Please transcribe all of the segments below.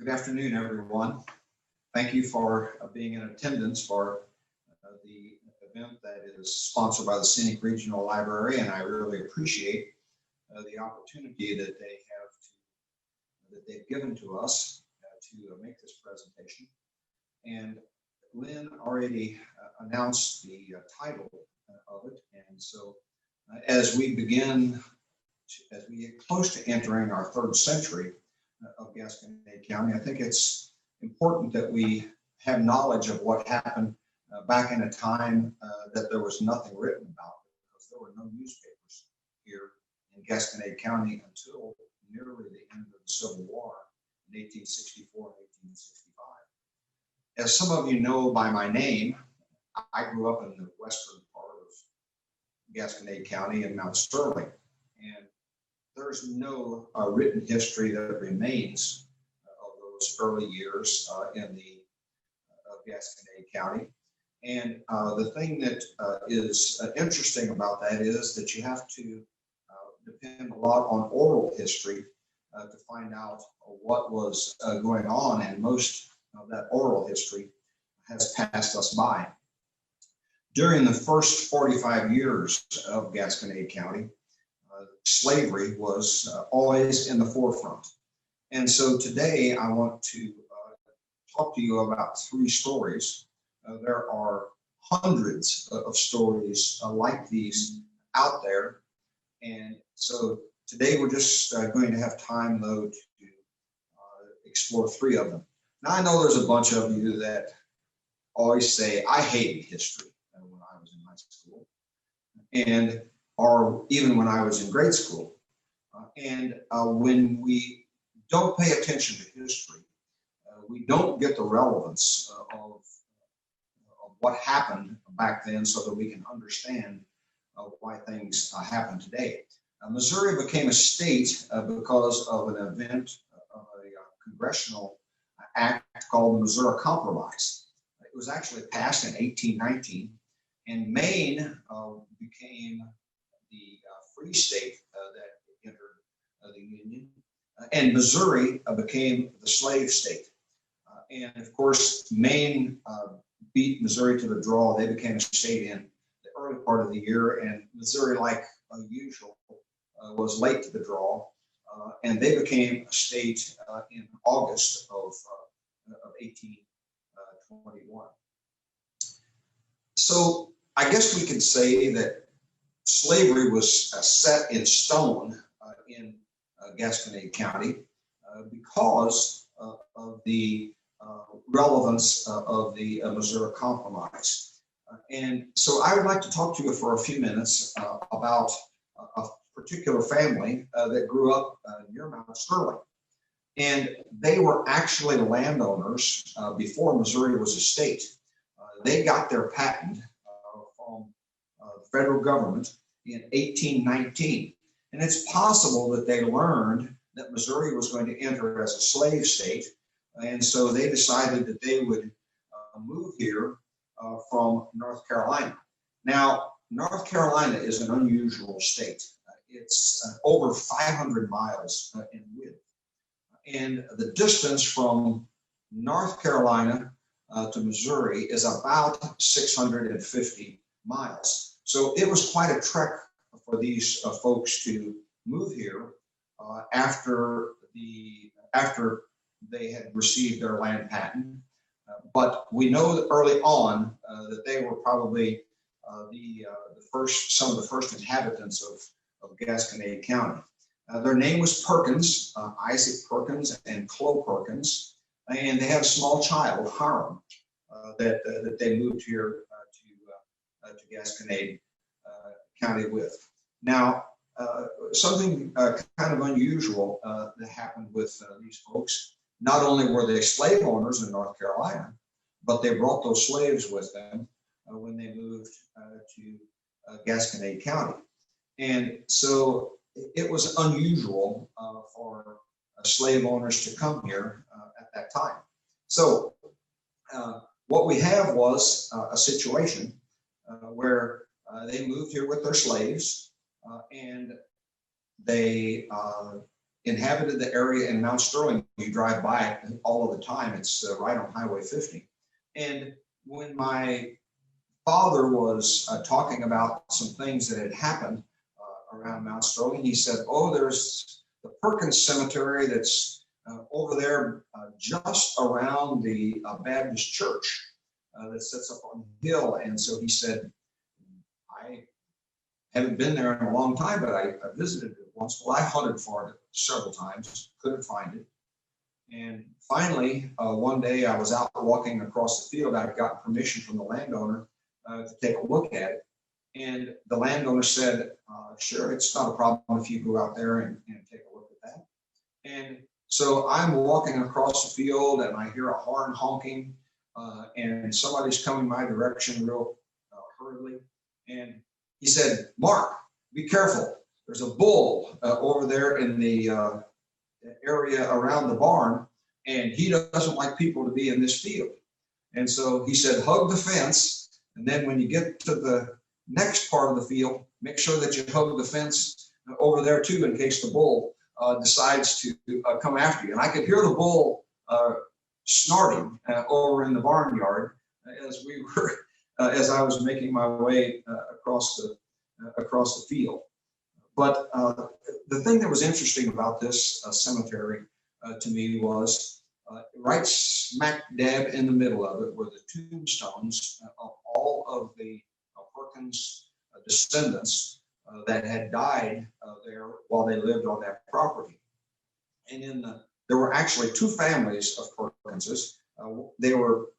Good afternoon, everyone. Thank you for being in attendance for the event that is sponsored by the Scenic Regional Library, and I really appreciate the opportunity that they've given to us to make this presentation. And Lynn already announced the title of it, and so as we get close to entering our third century of Gasconade County, I think it's important that we have knowledge of what happened back in a time that there was nothing written about, because there were no newspapers here in Gasconade County until nearly the end of the Civil War in 1864 and 1865. As some of you know by my name, I grew up in the western part of Gasconade County in Mount Sterling, and there's no written history that remains of those early years in the Gasconade County. And the thing that is interesting about that is that you have to depend a lot on oral history to find out what was going on, and most of that oral history has passed us by. During the first 45 years of Gasconade County, slavery was always in the forefront. And so today I want to talk to you about three stories. There are hundreds of stories like these out there. And so today we're just going to have time, though, to explore three of them. Now, I know there's a bunch of you that always say, I hated history when I was in high school, or even when I was in grade school. When we don't pay attention to history, we don't get the relevance of what happened back then, so that we can understand why things happen today. Missouri became a state because of an event of a congressional act called the Missouri Compromise. It was actually passed in 1819, and Maine became the free state that entered the Union, and Missouri became the slave state. And of course, Maine beat Missouri to the draw. They became a state in the early part of the year, and Missouri, like usual, was late to the draw, and they became a state in August of 1821. So I guess we could say that slavery was set in stone in Gasconade County because of the relevance of the Missouri Compromise. And so I would like to talk to you for a few minutes about a particular family that grew up near Mount Sterling. And they were actually landowners before Missouri was a state. They got their patent from the federal government in 1819. And it's possible that they learned that Missouri was going to enter as a slave state. And so they decided that they would move here from North Carolina. Now, North Carolina is an unusual state. It's over 500 miles in width. And the distance from North Carolina to Missouri is about 650 miles. So it was quite a trek for these folks to move here after they had received their land patent. But we know that early on that they were probably some of the first inhabitants of Gasconade County. Their name was Perkins, Isaac Perkins and Chloe Perkins, and they had a small child, Hiram, that they moved here to Gasconade County with. Now, something kind of unusual that happened with these folks. Not only were they slave owners in North Carolina, but they brought those slaves with them when they moved to Gasconade County. And so it was unusual for slave owners to come here at that time. So what we have was a situation where they moved here with their slaves, and they inhabited the area in Mount Sterling. You drive by it all of the time. It's right on Highway 50. And when my father was talking about some things that had happened around Mount Sterling, he said, "Oh, there's the Perkins Cemetery that's over there just around the Baptist church that sits up on the hill." And so he said, "I haven't been there in a long time, but I visited it once." Well, I hunted for it several times, couldn't find it. And finally, one day I was out walking across the field. I'd gotten permission from the landowner to take a look at it. And the landowner said, "Sure, it's not a problem if you go out there and take a look at that." And so I'm walking across the field and I hear a horn honking and somebody's coming my direction real hurriedly. And he said, "Mark, be careful. There's a bull over there in the area around the barn, and he doesn't like people to be in this field." And so he said, "Hug the fence. And then when you get to the next part of the field, make sure that you hug the fence over there too, in case the bull decides to come after you." And I could hear the bull snorting over in the barnyard as I was making my way across the field. But the thing that was interesting about this cemetery to me was right smack dab in the middle of it were the tombstones of all of the Perkins descendants that had died there while they lived on that property. And there were actually two families of Perkinses. They were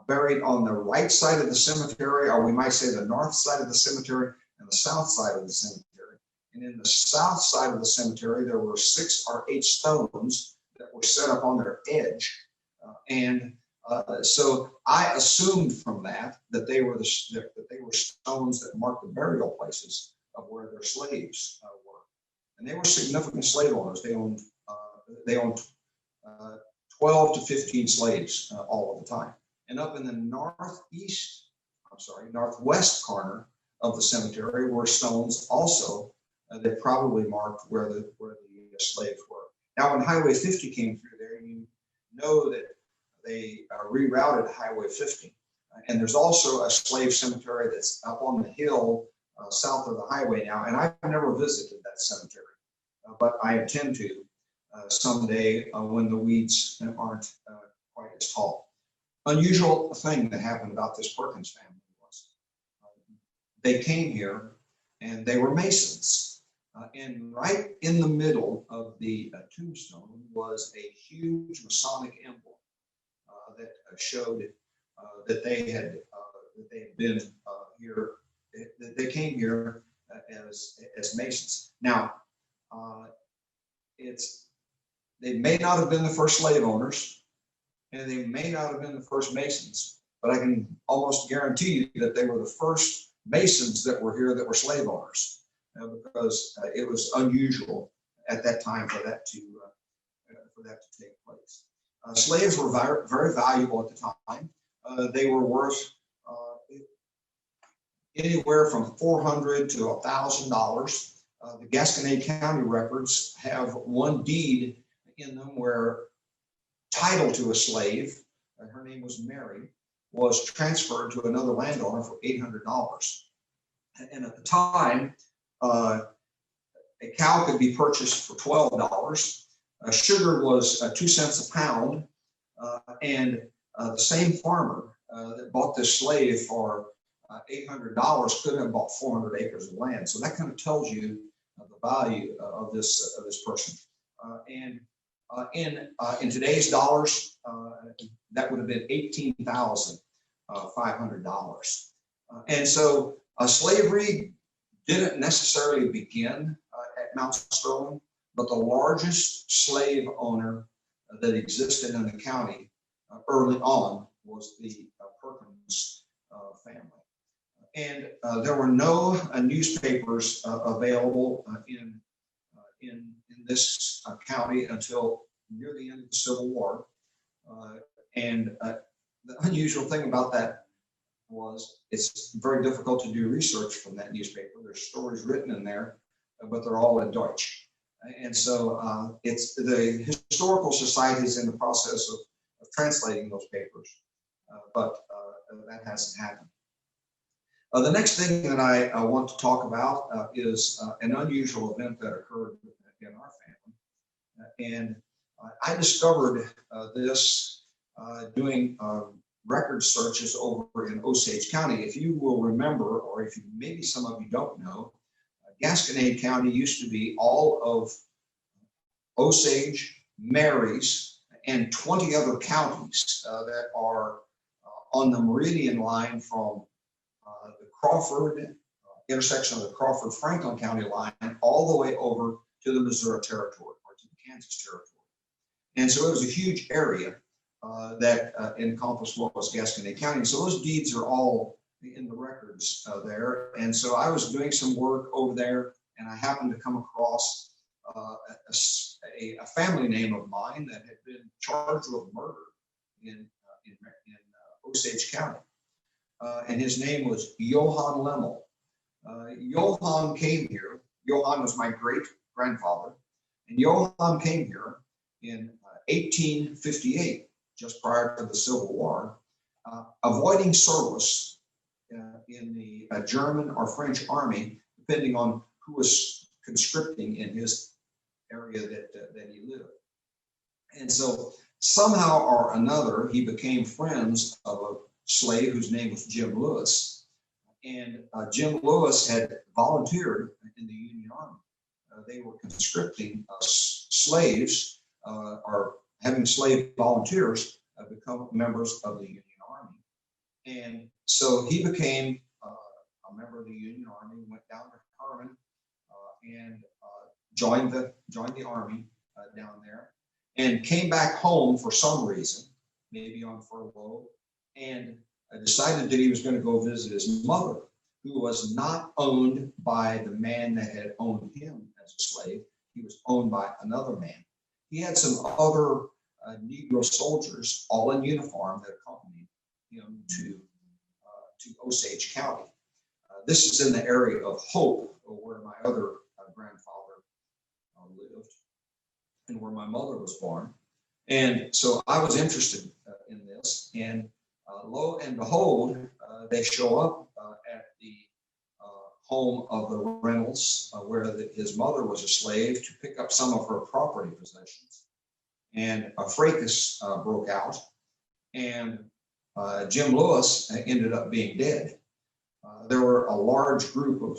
buried on the right side of the cemetery, or we might say the north side of the cemetery and the south side of the cemetery. And in the south side of the cemetery, there were 6 or 8 stones that were set up on their edge. So I assumed from that they were stones that marked the burial places of where their slaves were. And they were significant slave owners. They owned 12 to 15 slaves all of the time. And up in the northwest corner of the cemetery were stones also that probably marked where the slaves were. Now, when Highway 50 came through there, you know that they rerouted Highway 50. And there's also a slave cemetery that's up on the hill south of the highway now. And I've never visited that cemetery, but I intend to someday when the weeds aren't quite as tall. Unusual thing that happened about this Perkins family was they came here and they were Masons. And right in the middle of the tombstone was a huge Masonic emblem that showed that they had been here. That they came here as Masons. Now, they may not have been the first slave owners, and they may not have been the first Masons, but I can almost guarantee you that they were the first Masons that were here that were slave owners. Because it was unusual at that time for that to take place. Slaves were very valuable at the time. They were worth anywhere from $400 to $1,000. The Gasconade County records have one deed in them where title to a slave, her name was Mary, was transferred to another landowner for $800. And at the time, a cow could be purchased for $12. Sugar was 2 cents a pound, and the same farmer that bought this slave for $800 could have bought 400 acres of land. So that kind of tells you the value of this person. And in today's dollars, that would have been $18,500. And so slavery didn't necessarily begin at Mount Sterling, but the largest slave owner that existed in the county early on was the Perkins family. And there were no newspapers available in this county until near the end of the Civil War. And the unusual thing about that was it's very difficult to do research from that newspaper. There's stories written in there, but they're all in Dutch. And so it's the Historical Society is in the process of translating those papers, but that hasn't happened. The next thing that I want to talk about is an unusual event that occurred in our family. And I discovered this doing record searches over in Osage County. If you will remember, or if you, maybe some of you don't know, Gasconade County used to be all of Osage, Marys, and 20 other counties that are on the meridian line from the Crawford intersection of the Crawford-Franklin County line all the way over to the Missouri Territory or to the Kansas Territory. And so it was a huge area that encompassed what was Gasconade County. So those deeds are all in the records there. And so I was doing some work over there, and I happened to come across a family name of mine that had been charged with murder in Osage County. And his name was Johann Lemmel. Johann came here. Johann was my great grandfather. And Johann came here in 1858, just prior to the Civil War, avoiding service in the German or French army, depending on who was conscripting in his area that he lived. And so somehow or another, he became friends of a slave whose name was Jim Lewis. And Jim Lewis had volunteered in the Union Army. They were conscripting slaves or having slave volunteers become members of the Union Army. And so he became a member of the Union Army, went down to Herman and joined the Army down there, and came back home for some reason, maybe on furlough, and decided that he was going to go visit his mother, who was not owned by the man that had owned him as a slave. He was owned by another man. He had some other Negro soldiers, all in uniform, that accompanied him to Osage County. This is in the area of Hope, where my other grandfather lived, and where my mother was born. And so I was interested in this, and lo and behold, they show up at the home of the Reynolds, where his mother was a slave, to pick up some of her property possessions. And a fracas broke out, and Jim Lewis ended up being dead. There were a large group of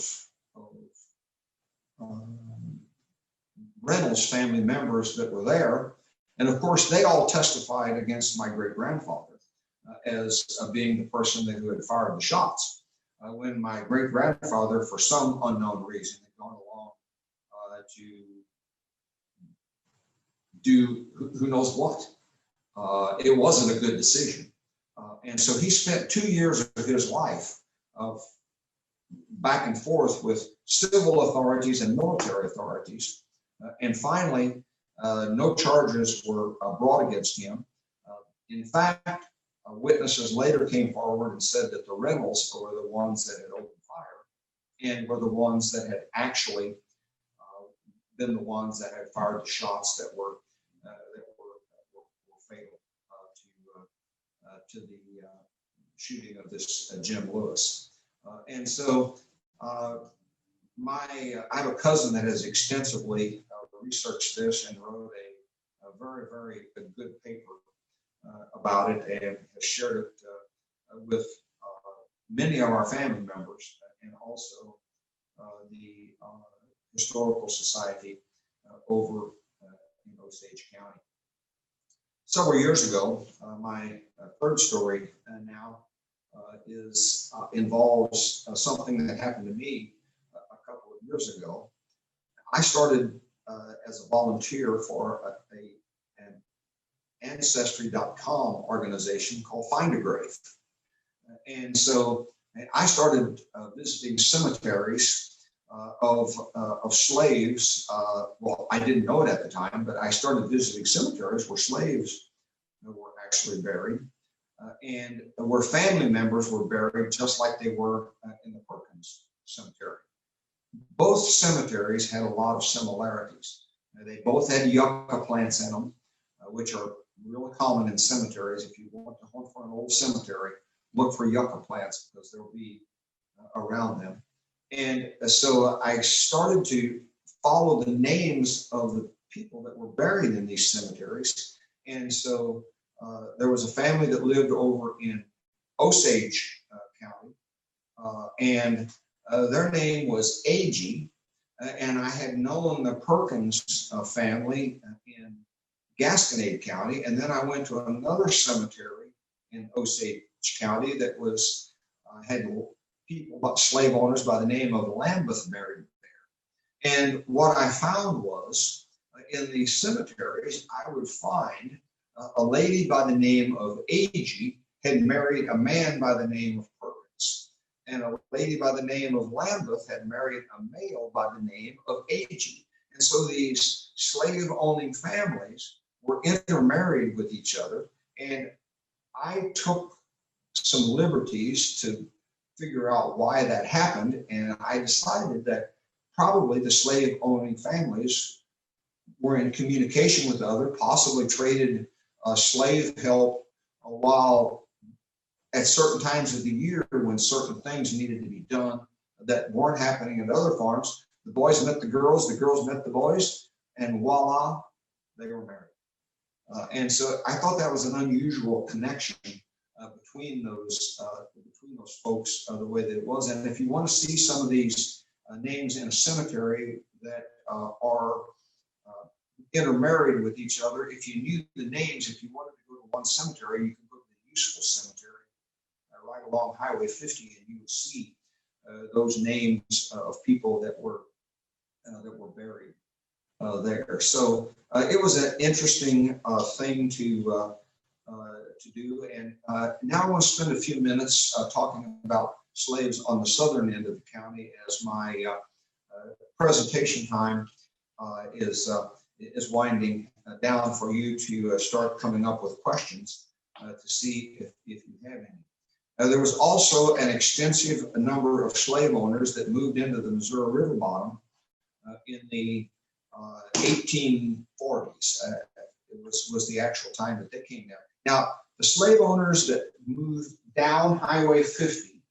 Reynolds family members that were there. And of course, they all testified against my great-grandfather as being the person who had fired the shots. When my great-grandfather, for some unknown reason, had gone along to do who knows what. It wasn't a good decision. And so he spent 2 years of his life of back and forth with civil authorities and military authorities. And finally, no charges were brought against him. In fact, witnesses later came forward and said that the Reynolds were the ones that had opened fire and were the ones that had actually been the ones that had fired the shots that were fatal to the shooting of this Jim Lewis. And so I have a cousin that has extensively researched this and wrote a very, very good paper about it, and has shared it with many of our family members, and also the Historical Society over in Osage County. Several years ago, my third story now involves something that happened to me a couple of years ago. I started as a volunteer for an Ancestry.com organization called Find a Grave. And so I started visiting cemeteries of slaves. Well, I didn't know it at the time, but I started visiting cemeteries where slaves were actually buried, and where family members were buried just like they were in the Perkins Cemetery. Both cemeteries had a lot of similarities. They both had yucca plants in them, which are really common in cemeteries. If you want to hunt for an old cemetery, look for yucca plants because they'll be around them. And so I started to follow the names of the people that were buried in these cemeteries. And so there was a family that lived over in Osage County, and their name was Agee. And I had known the Perkins family in Gasconade County. And then I went to another cemetery in Osage County that was had people, slave owners by the name of Lambeth buried there. And what I found was in these cemeteries, I would find a lady by the name of Agee had married a man by the name of Perkins. And a lady by the name of Lambeth had married a male by the name of Agee. And so these slave-owning families were intermarried with each other. And I took some liberties to figure out why that happened. And I decided that probably the slave-owning families were in communication with other, possibly traded slave help while at certain times of the year when certain things needed to be done that weren't happening at other farms. The boys met the girls met the boys, and voila, they were married. And so I thought that was an unusual connection between those folks, the way that it was. And if you want to see some of these names in a cemetery that are intermarried with each other, if you knew the names, if you wanted to go to one cemetery, you could go to the useful cemetery right along Highway 50, and you would see those names of people that were buried there. So it was an interesting thing to do. And now I want to spend a few minutes talking about slaves on the southern end of the county, as my presentation time is winding down for you to start coming up with questions to see if you have any. There was also an extensive number of slave owners that moved into the Missouri River bottom in the 1840s. It was the actual time that they came down. Now, the slave owners that moved down Highway 50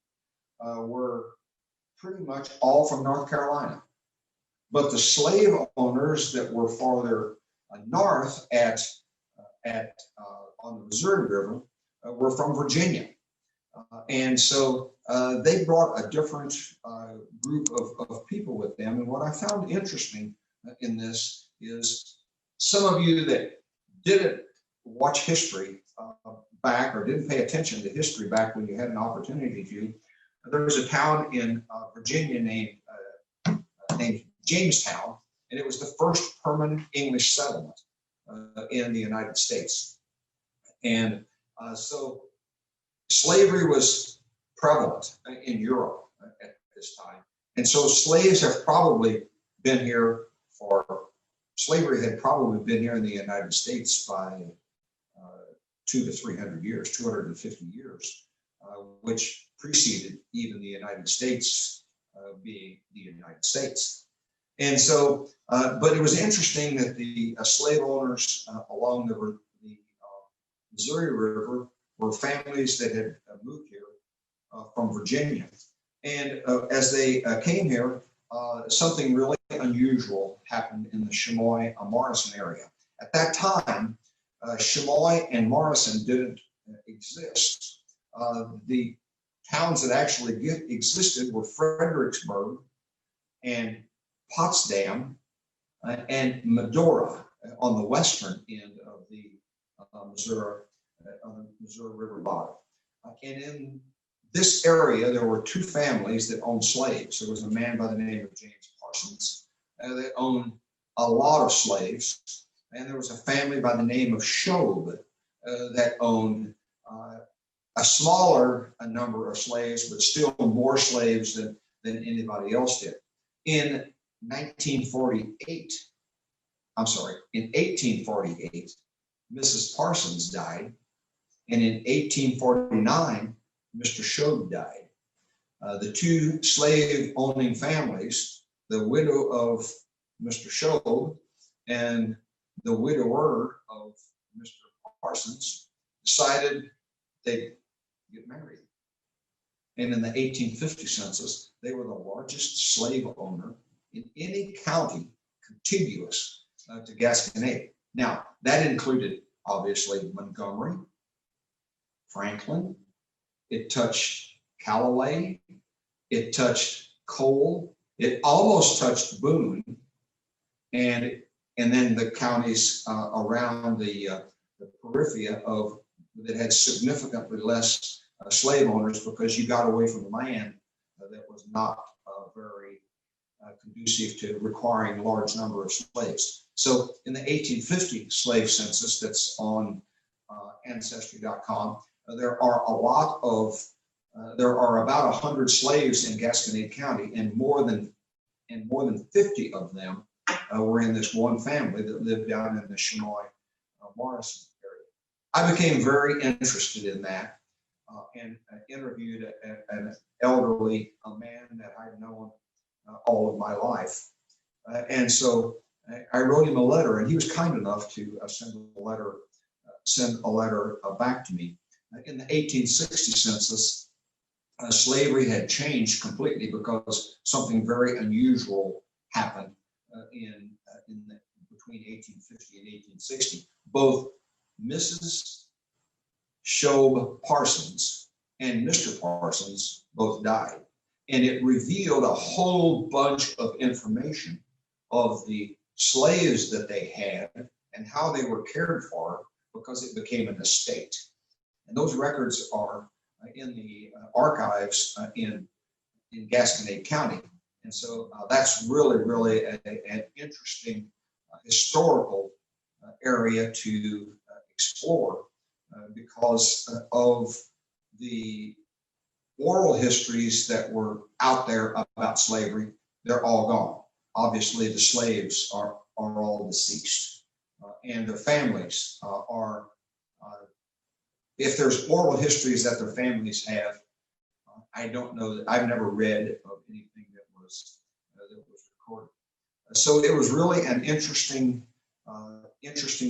were pretty much all from North Carolina. But the slave owners that were farther north on the Missouri River were from Virginia. And so they brought a different group of people with them. And what I found interesting in this is some of you that didn't watch history back or didn't pay attention to history back when you had an opportunity to. There was a town in Virginia named Jamestown, and it was the first permanent English settlement in the United States. And so slavery was prevalent in Europe at this time. And so slaves have probably been here slavery had probably been here in the United States by 200 to 300 years, 250 years, which preceded even the United States being the United States. And so, but it was interesting that the slave owners along the Missouri River were families that had moved here from Virginia. And as they came here, something really unusual happened in the Chamois Morrison area. At that time, Chamois and Morrison didn't exist. The towns that actually existed were Fredericksburg and Potsdam and Medora on the western end of the Missouri River bottom. And in this area, there were two families that owned slaves. There was a man by the name of James Parsons that owned a lot of slaves. And there was a family by the name of Shobe that owned a smaller number of slaves, but still more slaves than anybody else did. In 1848, Mrs. Parsons died. And in 1849, Mr. Shobe died. The two slave owning families, the widow of Mr. Shobe and the widower of Mr. Parsons decided they'd get married. And in the 1850 census, they were the largest slave owner in any county contiguous to Gasconade. Now, that included, obviously, Montgomery, Franklin. It touched Callaway. It touched Cole. It almost touched Boone. And then the counties around the periphery of that had significantly less slave owners, because you got away from land that was not very conducive to requiring a large number of slaves. So in the 1850 slave census that's on Ancestry.com, there are about 100 slaves in Gasconade County, and more than 50 of them were in this one family that lived down in the Chenoy Morrison area. I became very interested in that and interviewed an elderly man that I'd known all of my life. And so I wrote him a letter, and he was kind enough to send a letter back to me. In the 1860 census, slavery had changed completely because something very unusual happened between 1850 and 1860. Both Mrs. Shobe Parsons and Mr. Parsons both died. And it revealed a whole bunch of information of the slaves that they had and how they were cared for, because it became an estate. And those records are in the archives in Gasconade County. And so that's really an interesting historical area to explore because of the oral histories that were out there about slavery. They're all gone. Obviously, the slaves are all deceased, and their families are. If there's oral histories that their families have, I don't know that I've never read of anything that was recorded. So it was really an interesting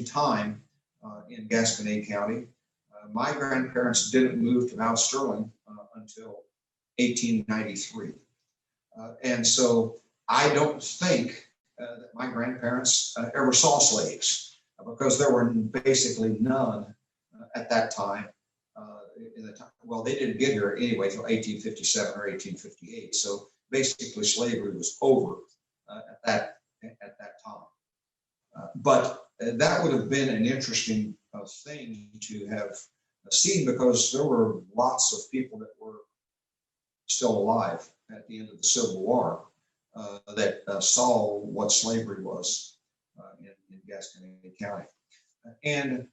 time in Gasconade County. My grandparents didn't move to Mount Sterling until 1893. And so I don't think that my grandparents ever saw slaves, because there were basically none at that time. Well, they didn't get here anyway until 1857 or 1858. So basically slavery was over at that time. But that would have been an interesting thing to have seen, because there were lots of people that were still alive at the end of the Civil War that saw what slavery was in Gasconade County. And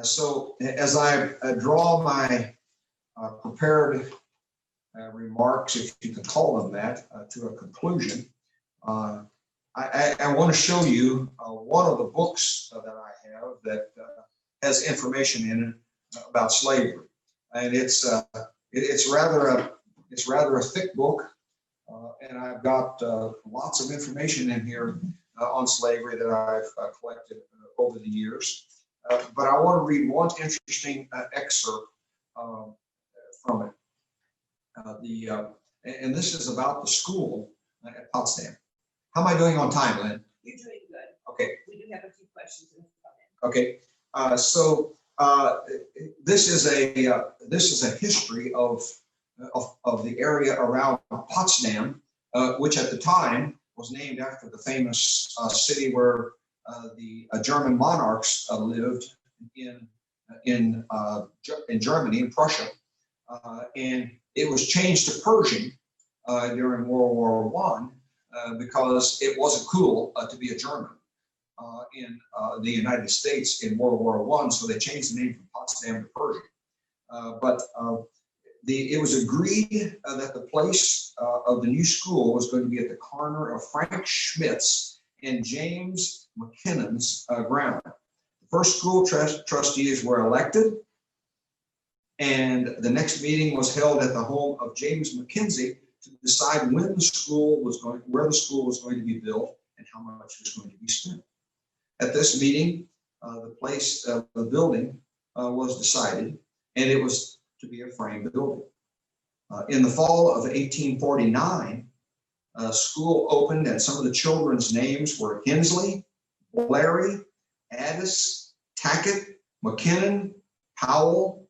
so as I draw my prepared remarks, if you can call them that, to a conclusion, I want to show you one of the books that I have that has information in it about slavery, and it's rather a thick book, and I've got lots of information in here on slavery that I've collected over the years. But I want to read one interesting excerpt from it. And this is about the school at Potsdam. How am I doing on time, Lynn? You're doing good. Okay. We do have a few questions in Okay. So this is a history of the area around Potsdam, which at the time was named after the famous city where the German monarchs lived in Germany, in Prussia, and it was changed to Persian during World War I because it wasn't cool to be a German in the United States in World War I, so they changed the name from Potsdam to Persian. But it was agreed that the place of the new school was going to be at the corner of Frank Schmidt's and James McKinnon's ground. The first school trustees were elected, and the next meeting was held at the home of James McKenzie to decide where the school was going to be built and how much was going to be spent. At this meeting, the building was decided, and it was to be a frame building. In the fall of 1849, school opened, and some of the children's names were Hensley, Larry, Addis, Tackett, McKinnon, Powell,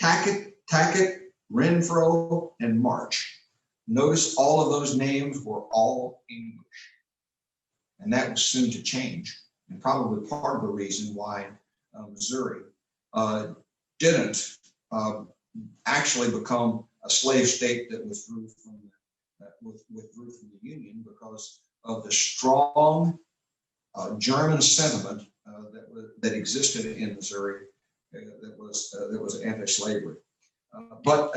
Tackett, Renfro, and March. Notice all of those names were all English. And that was soon to change, and probably part of the reason why Missouri didn't actually become a slave state that withdrew from the Union, because of the strong German sentiment that existed in Missouri that was anti-slavery. But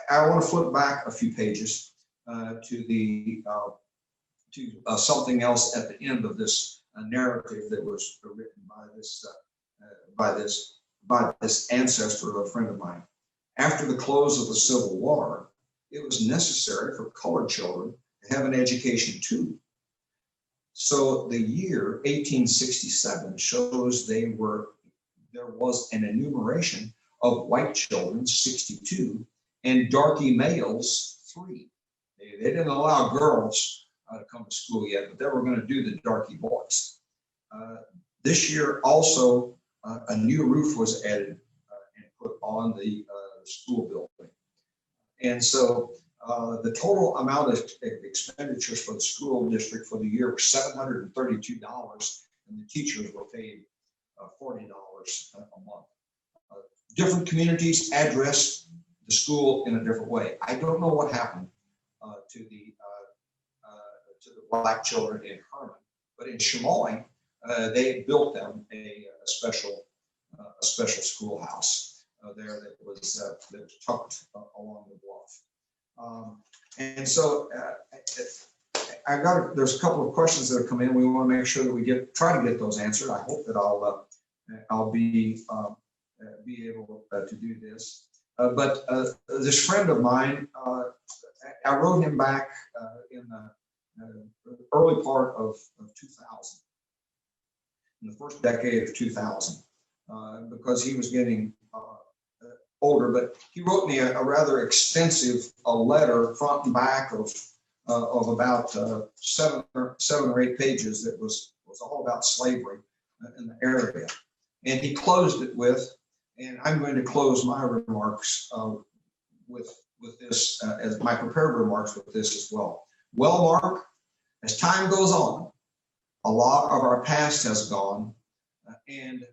I want to flip back a few pages to something else at the end of this narrative that was written by this ancestor of a friend of mine. After the close of the Civil War, it was necessary for colored children to have an education too. So the year 1867 shows there was an enumeration of white children, 62, and darky males, 3. They didn't allow girls to come to school yet, but they were going to do the darky boys. This year also, a new roof was added and put on the school building. And so the total amount of expenditures for the school district for the year was $732, and the teachers were paid $40 a month. Different communities address the school in a different way. I don't know what happened to the black children in Herman, but in Chamois, they built them a special schoolhouse there that was tucked along the bluff. And so there's a couple of questions that have come in. We want to make sure that we try to get those answered. I hope that I'll be able to do this. But this friend of mine, I wrote him back in the early part of 2000, in the first decade of 2000, because he was getting older. But he wrote me a rather extensive letter, front and back, of about 7 or 8 pages that was all about slavery in the area. And he closed it with, and I'm going to close my remarks with this, as my prepared remarks with this as well. Well, Mark, as time goes on, a lot of our past has gone, and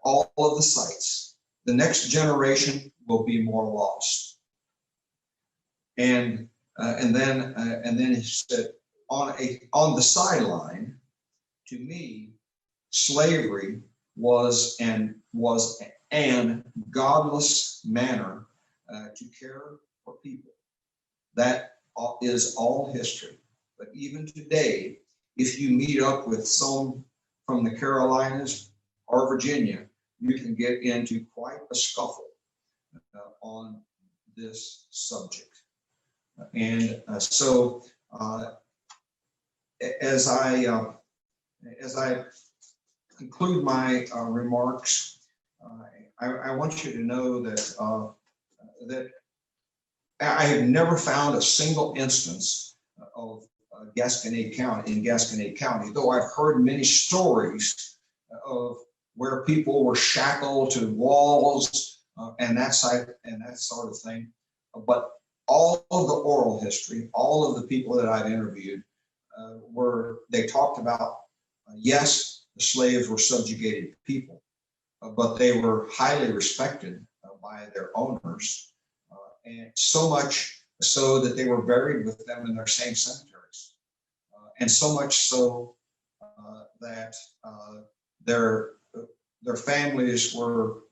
all of the sites. The next generation will be more lost. And then he said, on the sideline, to me, slavery was an godless manner to care for people. That is all history. But even today, if you meet up with some from the Carolinas or Virginia, you can get into quite a scuffle on this subject. And so as I conclude my remarks, I want you to know that that I have never found a single instance of Gasconade County, though I've heard many stories of where people were shackled to walls and that sort of thing. But all of the oral history, all of the people that I've interviewed, they talked about, yes, the slaves were subjugated people, but they were highly respected by their owners, and so much so that they were buried with them in their same cemeteries, and so much so that their families were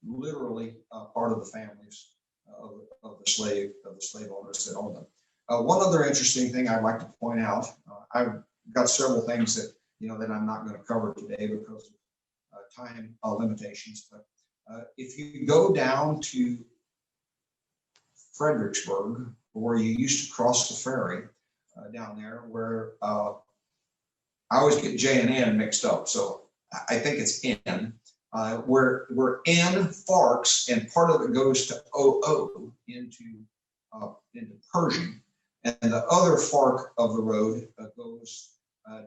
literally part of the families of the slave owners that owned them. One other interesting thing I'd like to point out, I've got several things that that I'm not going to cover today because of time limitations. But if you go down to Fredericksburg, where you used to cross the ferry down there, where I always get J and N mixed up, so I think it's N. We're in Forks, and part of it goes to OO into Pershing, and the other fork of the road goes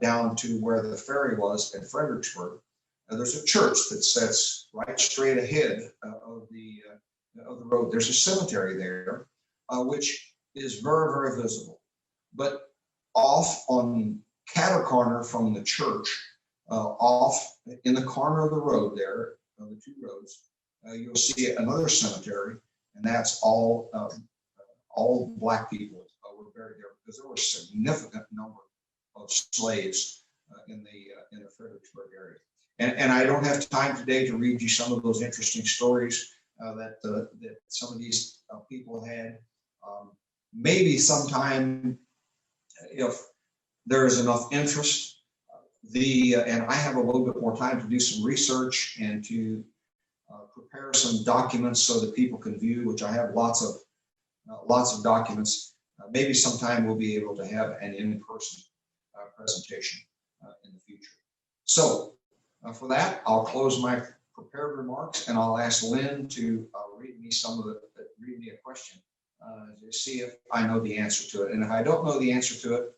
down to where the ferry was in Fredericksburg. There's a church that sits right straight ahead of the road. There's a cemetery there, which is very, very visible. But off on Catter Corner from the church, off in the corner of the road there, the two roads, you'll see another cemetery, and that's all Black people were buried there because there were a significant number of slaves in the Fredericksburg area. And I don't have time today to read you some of those interesting stories that some of these people had. Maybe sometime, if there is enough interest, and I have a little bit more time to do some research and to prepare some documents so that people can view, which I have lots of documents. Maybe sometime we'll be able to have an in-person presentation in the future. So for that, I'll close my prepared remarks, and I'll ask Lynn to read me a question to see if I know the answer to it. And if I don't know the answer to it,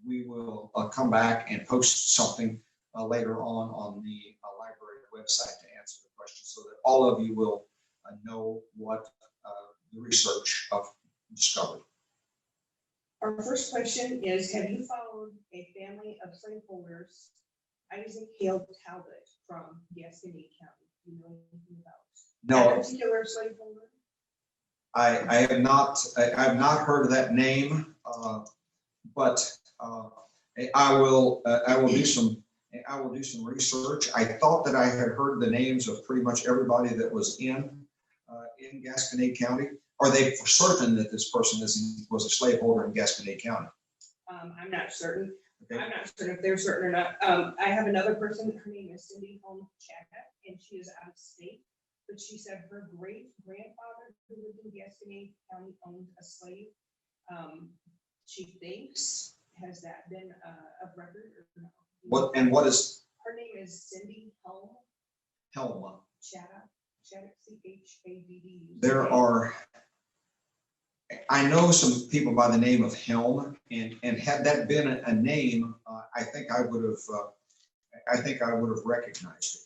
we will come back and post something later on the library website to answer the question, so that all of you will know what the research discovered. Our first question is, have you followed a family of slaveholders, Isaac Hale Talbot from Gasconade County? Do you know anything about that particular slaveholder? I have not heard of that name, but I will do some research. I thought that I had heard the names of pretty much everybody that was in Gasconade County. Are they for certain that this person was a slaveholder in Gasconade County? I'm not certain. Okay. I'm not certain if they're certain or not. I have another person. Her name is Cindy Holmes Chaddock, and she is out of state. But she said her great grandfather, who lived in Gasconade County, owned a slave. She thinks, has that been of record or no? What is her name? Is Cindy Helm Chaddock, CHADD. I know some people by the name of Helm, and had that been a name, I think I would have recognized it.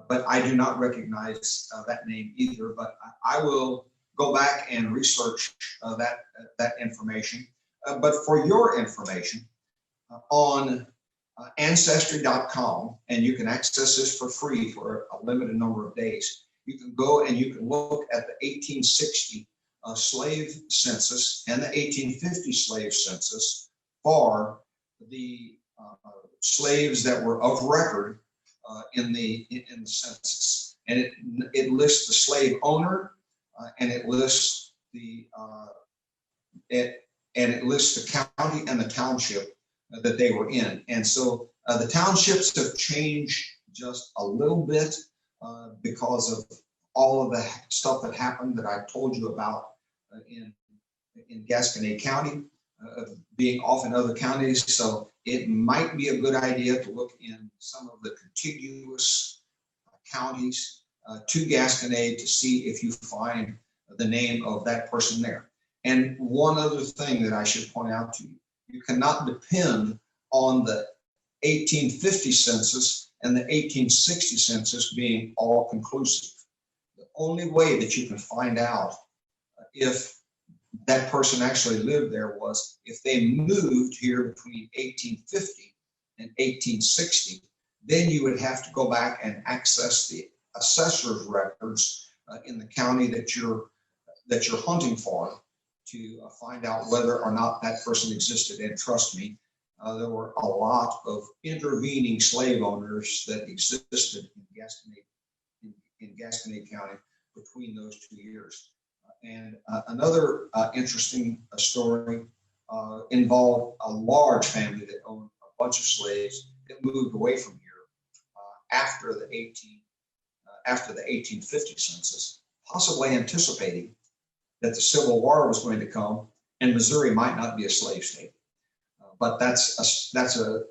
But I do not recognize that name either. But I will go back and research that information. But for your information, on Ancestry.com, and you can access this for free for a limited number of days. You can go and you can look at the 1860 slave census and the 1850 slave census for the slaves that were of record in the census, and it lists the slave owner, and it lists the county and the township that they were in. And so the townships have changed just a little bit because of all of the stuff that happened that I told you about in Gasconade County, being off in other counties. So it might be a good idea to look in some of the contiguous counties to Gasconade to see if you find the name of that person there. And one other thing that I should point out to you, you cannot depend on the 1850 census and the 1860 census being all conclusive. The only way that you can find out if that person actually lived there was if they moved here between 1850 and 1860. Then you would have to go back and access the assessor's records in the county that you're hunting for to find out whether or not that person existed. And trust me, there were a lot of intervening slave owners that existed in Gasconade County between those 2 years. And another interesting story involved a large family that owned a bunch of slaves that moved away from here after the 1850 census, possibly anticipating that the Civil War was going to come and Missouri might not be a slave state. But that's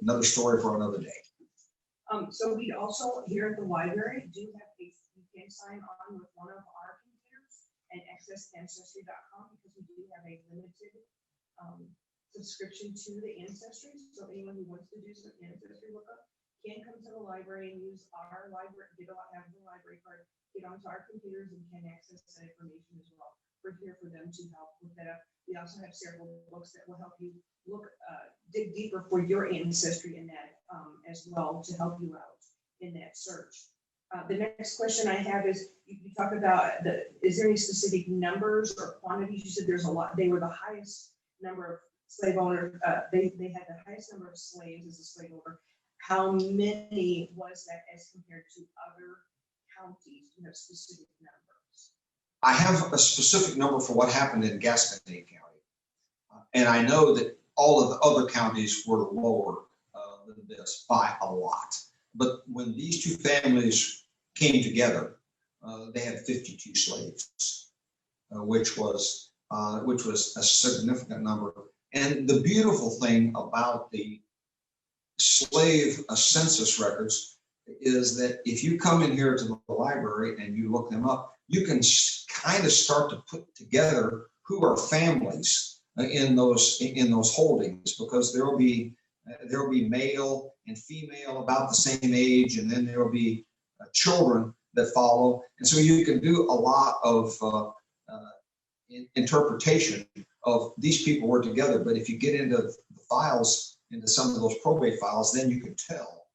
another story for another day. So we also, here at the library, do have you can sign on with one of our computers and access ancestry.com, because we do have a limited subscription to the Ancestry. So anyone who wants to do some Ancestry lookup can come to the library and use our library, have the library card, get onto our computers and can access that information as well. We're here for them to help look that up. We also have several books that will help you dig deeper for your ancestry in that as well, to help you out in that search. The next question I have is, you talk about is there any specific numbers or quantities? You said there's a lot. They were the highest number of slave owners. They had the highest number of slaves as a slave owner. How many was that as compared to other counties? You have specific numbers. I have a specific number for what happened in Gasconade County. And I know that all of the other counties were lower than this by a lot. But when these two families came together, they had 52 slaves, which was a significant number. And the beautiful thing about the slave census records is that if you come in here to the library and you look them up, you can kind of start to put together who are families in those holdings, because there will be male and female about the same age, and then there will be children that follow, and so you can do a lot of interpretation of these people were together. But if you get into the files, into some of those probate files, then you can tell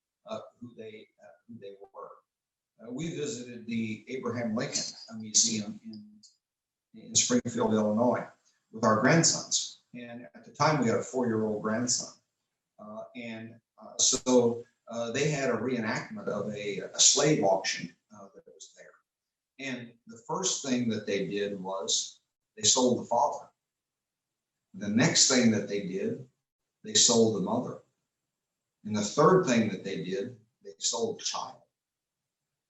who they were. We visited the Abraham Lincoln Museum in Springfield, Illinois, with our grandsons. And at the time, we had a 4-year-old grandson. So they had a reenactment of a slave auction that was there. And the first thing that they did was they sold the father. The next thing that they did, they sold the mother. And the third thing that they did, they sold the child.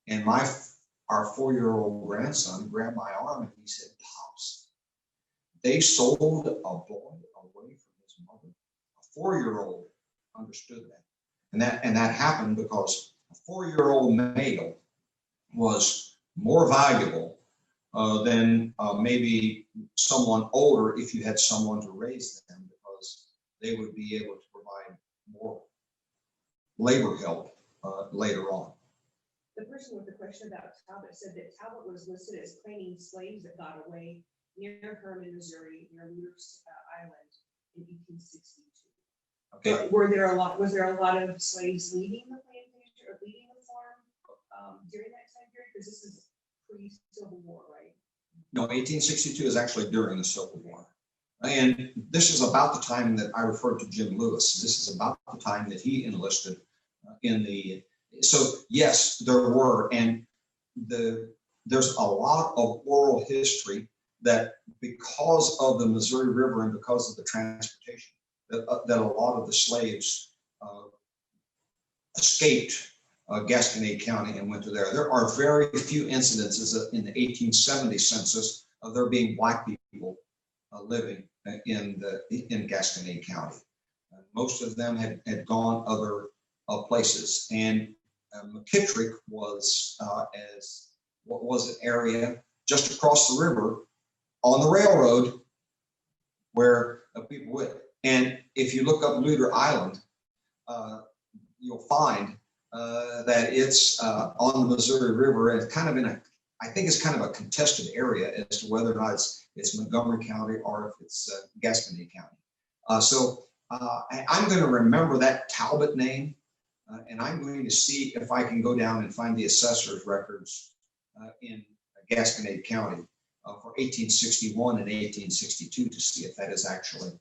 And our 4-year-old grandson grabbed my arm and he said, "Pops, they sold a boy away from his mother." A 4-year-old understood that. And that happened because a 4-year-old male was more valuable than maybe someone older if you had someone to raise them, because they would be able to provide more labor help later on. The person with the question about Talbot said that Talbot was listed as claiming slaves that got away near Herman, Missouri, near Luther's Island in 1862. Okay. Was there a lot of slaves leaving the plantation or leaving the farm during that time period? Because this is pre-Civil War, right? No, 1862 is actually during the Civil War. And this is about the time that I referred to Jim Lewis. This is about the time that he enlisted so yes, there were, and there's a lot of oral history that because of the Missouri River and because of the transportation, that a lot of the slaves escaped Gasconade County and went to there. There are very few incidences in the 1870 census of there being Black people living in Gasconade County. Most of them had gone other places, and McKittrick was an area just across the river on the railroad where people went. And if you look up Luther Island, you'll find that it's on the Missouri River, and kind of I think it's kind of a contested area as to whether or not it's Montgomery County or if it's Gasconade County. So I'm going to remember that Talbot name. And I'm going to see if I can go down and find the assessor's records in Gasconade County for 1861 and 1862 to see if that is actually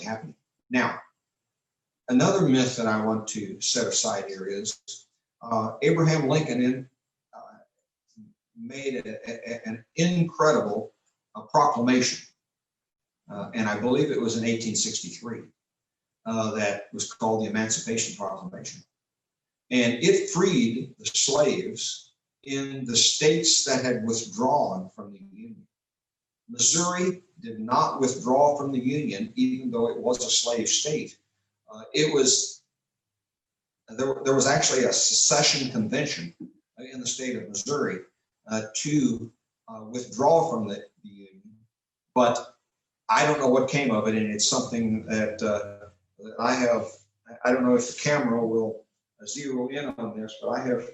happening. Now, another myth that I want to set aside here is Abraham Lincoln made an incredible proclamation, and I believe it was in 1863. That was called the Emancipation Proclamation. And it freed the slaves in the states that had withdrawn from the Union. Missouri did not withdraw from the Union, even though it was a slave state. There was actually a secession convention in the state of Missouri to withdraw from the Union, but I don't know what came of it, and it's something that I have. I don't know if the camera will zero in on this, but I have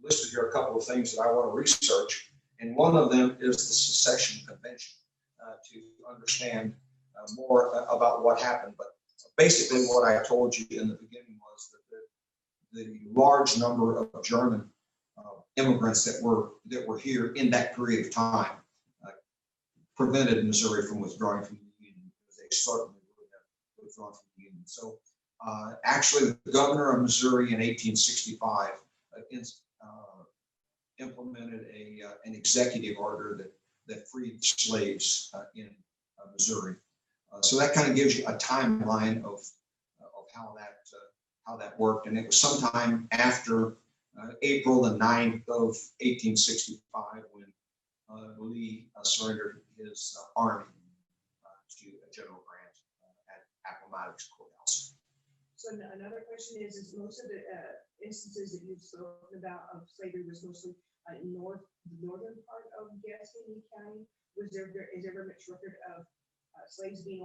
listed here a couple of things that I want to research, and one of them is the secession convention to understand more about what happened. But basically, what I told you in the beginning was that the large number of German immigrants that were here in that period of time prevented Missouri from withdrawing from the Union, because they certainly would have withdrawn from the Union. So actually, the governor of Missouri in 1865 implemented an executive order that freed the slaves in Missouri. So that kind of gives you a timeline of how that worked. And it was sometime after April the 9th of 1865 when Lee surrendered his army to General Grant at Appomattox Courthouse. So another question is most of the instances that you've spoken about of slavery was mostly the northern part of Gasconade County. Is there ever much record of slaves being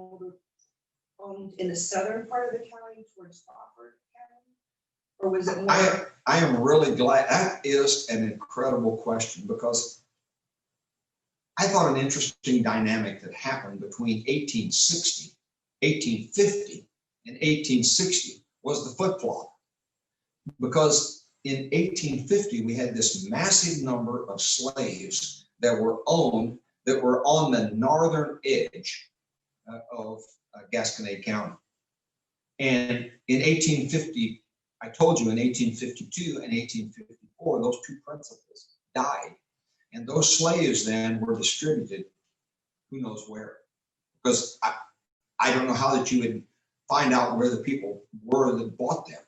owned in the southern part of the county towards Crawford County? Or was it more? I am really glad. That is an incredible question, because I thought an interesting dynamic that happened between 1860, 1850, and 1860 was the flip-flop. Because in 1850, we had this massive number of slaves that were owned, that were on the northern edge of Gasconade County. And in 1850, I told you in 1852 and 1854, those two principals died. And those slaves then were distributed, who knows where. Because I don't know how that you would find out where the people were that bought them.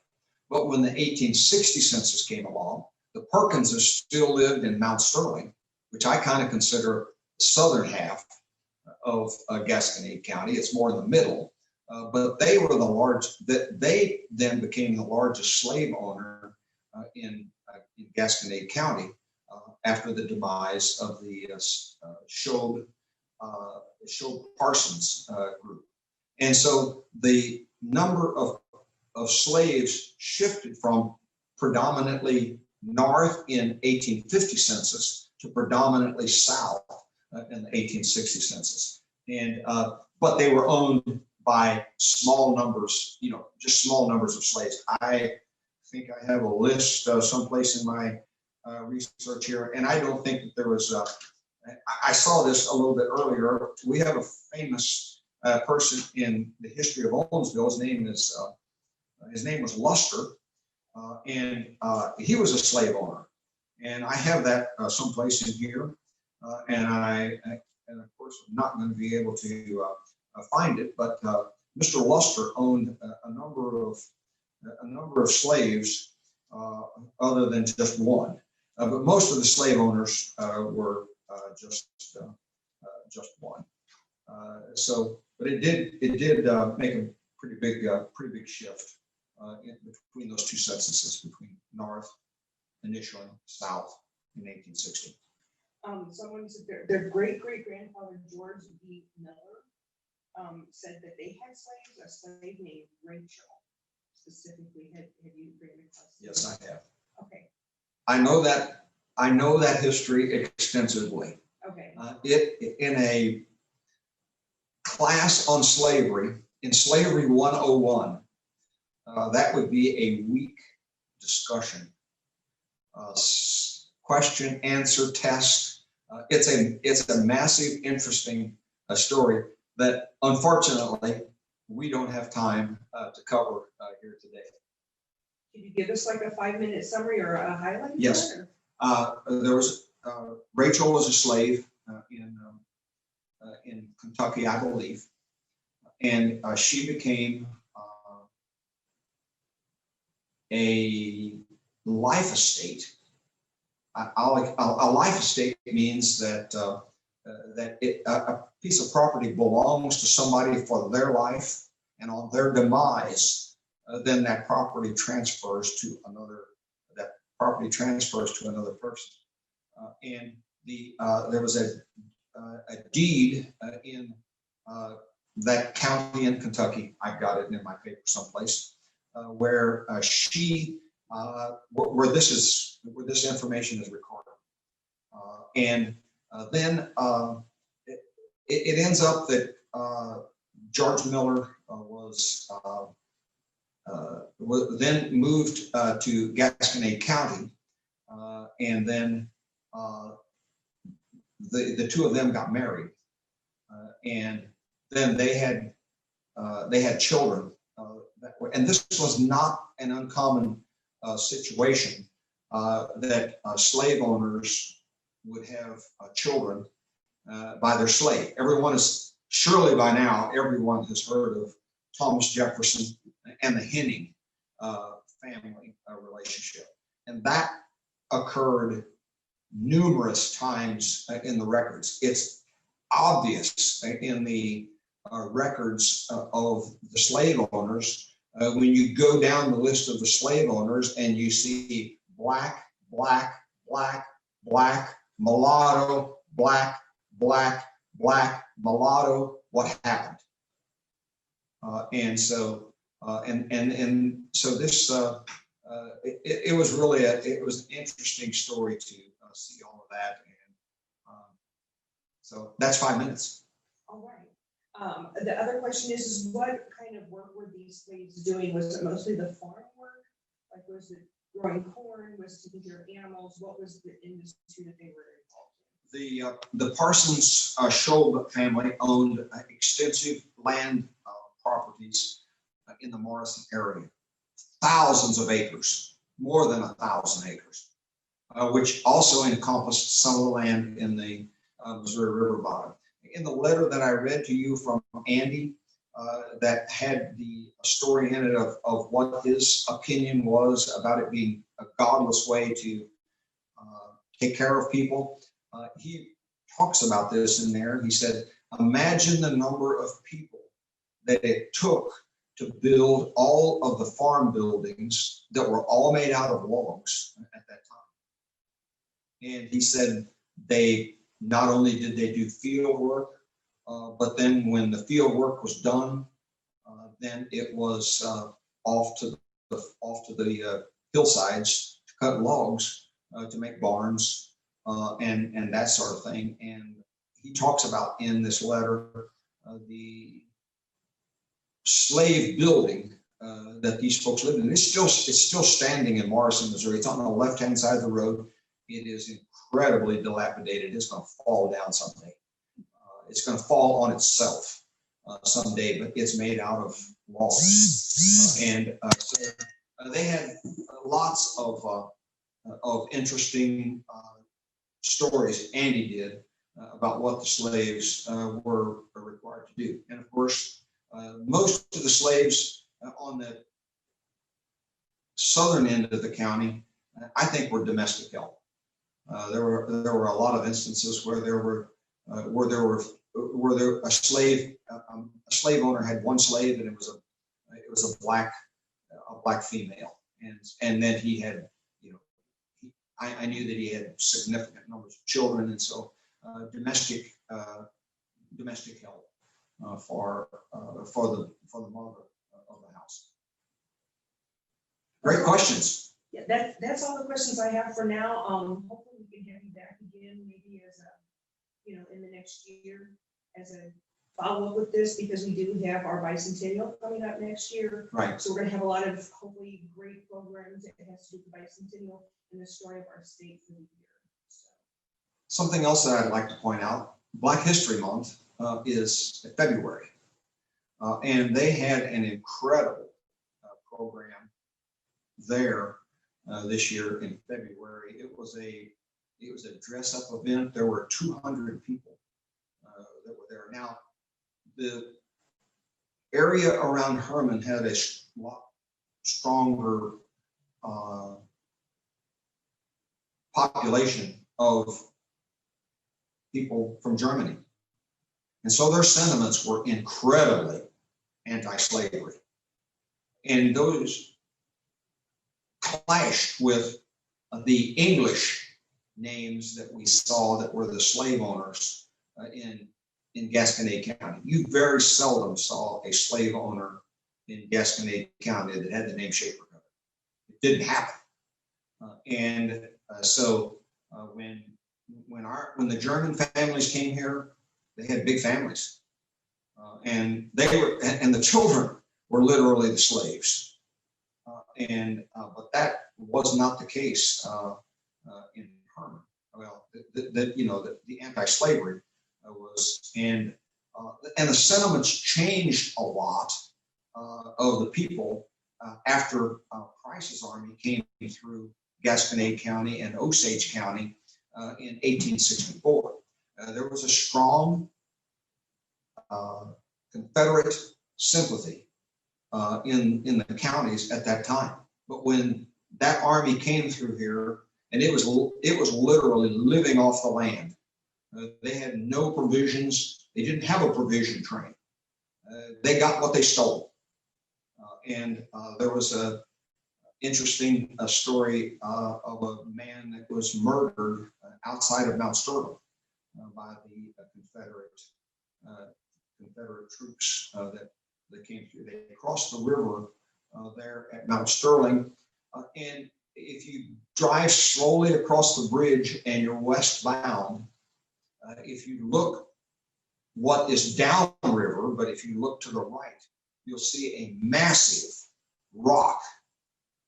But when the 1860 census came along, the Perkinses still lived in Mount Sterling, which I kind of consider the southern half of Gasconade County. It's more in the middle, but they were they then became the largest slave owner in Gasconade County after the demise of the Shobe Parsons group. And so the number of slaves shifted from predominantly north in 1850 census to predominantly south in the 1860 census. And but they were owned by small numbers, just small numbers of slaves. I think I have a list someplace in my research here, and I don't think that there was I saw this a little bit earlier. We have a famous person in the history of Owensville. His name was Luster, and he was a slave owner. And I have that someplace in here, and of course I'm not going to be able to find it. But Mr. Luster owned a number of slaves, other than just one. But most of the slave owners were just one. But it did make a pretty big shift between those two censuses, between north initially, south in 1860. Someone said their great-great-grandfather George B. Miller said that they had slaves, a slave named Rachel specifically. Have you been across? Yes, I have. Okay. I know that history extensively. Okay. It in a class on slavery, in Slavery 101, that would be a week discussion, question answer test. It's a massive, interesting story that unfortunately we don't have time to cover here today. Can you give us like a 5-minute summary or a highlight? Yes. There was Rachel was a slave in Kentucky, I believe, and she became a life estate. A life estate means that a piece of property belongs to somebody for their life, and on their demise, then that property transfers to another. That property transfers to another person, and there was a deed in that county in Kentucky. I've got it in my paper someplace, where where this information is recorded, and then it ends up that George Miller was then moved to Gasconade County, and then the two of them got married, and then they had children, and this was not an uncommon situation, that slave owners would have children by their slave. Surely by now, everyone has heard of Thomas Jefferson and the Henning family relationship. And that occurred numerous times in the records. It's obvious in the records of the slave owners. When you go down the list of the slave owners and you see black, black, black, black, mulatto, black, black, black, mulatto, what happened? And so this it was really it was an interesting story to see all of that, and so that's 5 minutes. All right. The other question is what kind of work were these slaves doing? Was it mostly the farm work? Like, was it growing corn? Was it taking care of animals? What was the industry that they were involved in? The Parsons Scholl family owned extensive land properties in the Morrison area, thousands of acres, more than 1,000 acres, which also encompassed some of the land in the Missouri River bottom. In the letter that I read to you from Andy, that had the story in it of what his opinion was about it being a godless way to take care of people, he talks about this in there. He said, imagine the number of people that it took to build all of the farm buildings that were all made out of logs at that time. And he said they not only did they do field work, but then when the field work was done, then it was off to the hillsides to cut logs to make barns and that sort of thing. And he talks about in this letter the slave building that these folks lived in. It's still standing in Morrison, Missouri. It's on the left-hand side of the road. It is incredibly dilapidated. It's going to fall down someday. It's going to fall on itself someday, but it's made out of logs. So they had lots of interesting stories, Andy did, about what the slaves were required to do. And of course, most of the slaves on the southern end of the county, I think, were domestic help. There were a lot of instances where a slave owner had one slave, and it was a black female, and then he had, I knew that he had significant numbers of children, and so domestic help for the mother of the house. Great questions. Yeah, that's all the questions I have for now. Hopefully we can have you back again, maybe as in the next year as a follow-up with this, because we do have our bicentennial coming up next year. Right. So we're gonna have a lot of hopefully great programs that has to do with the bicentennial and the story of our state for the year. So. Something else that I'd like to point out, Black History Month is February. And they had an incredible program there this year in February. It was a dress-up event. There were 200 people that were there. Now, the area around Herman had a lot stronger population of people from Germany. And so their sentiments were incredibly anti-slavery. And those clashed with the English names that we saw that were the slave owners in Gasconade County. You very seldom saw a slave owner in Gasconade County that had the name Schaeperkoetter. It didn't happen. So when the German families came here, they had big families, and the children were literally the slaves. But that was not the case in Herman. Well, the anti-slavery was, and the sentiments changed a lot of the people after Price's army came through Gasconade County and Osage County in 1864. There was a strong Confederate sympathy in the counties at that time. But when that army came through here, and it was literally living off the land. They had no provisions. They didn't have a provision train. They got what they stole. There was a interesting story of a man that was murdered outside of Mount Sterling by the Confederate troops that came through. They crossed the river there at Mount Sterling, and if you drive slowly across the bridge and you're westbound, if you look what is downriver, but if you look to the right, you'll see a massive rock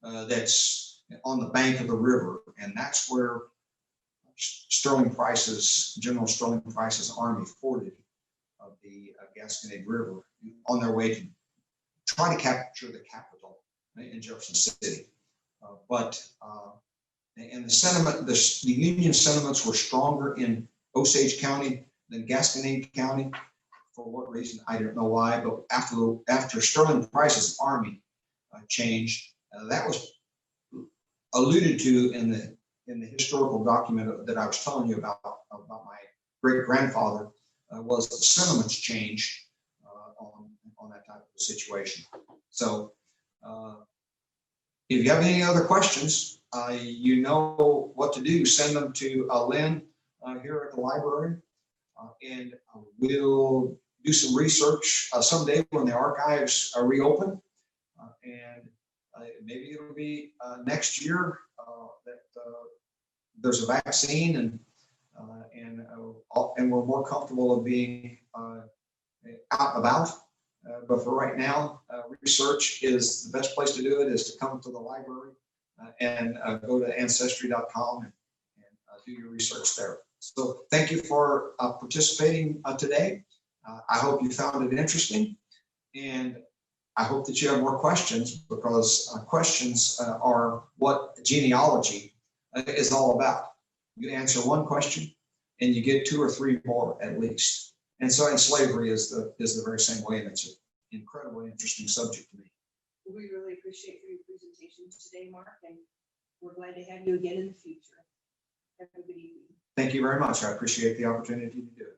that's on the bank of the river, and that's where General Sterling Price's army forded the Gasconade River on their way to try to capture the capital in Jefferson City. And the Union sentiments were stronger in Osage County than Gasconade County. For what reason, I don't know why, but after Sterling Price's army changed, that was alluded to in the historical document that I was telling you about my great-grandfather, was the sentiments changed on that type of a situation. So if you have any other questions, you know what to do. Send them to Lynn here at the library, and we'll do some research someday when the archives are reopened, and maybe it'll be next year that there's a vaccine and we're more comfortable of being out and about. But for right now, research is the best place to do it, is to come to the library and go to ancestry.com and do your research there. So thank you for participating today. I hope you found it interesting, and I hope that you have more questions, because questions are what genealogy is all about. You answer one question and you get 2 or 3 more at least. And so, slavery is the very same way, and it's an incredibly interesting subject to me. We really appreciate your presentations today, Mark, and we're glad to have you again in the future. Have a good evening. Thank you very much. I appreciate the opportunity to do it.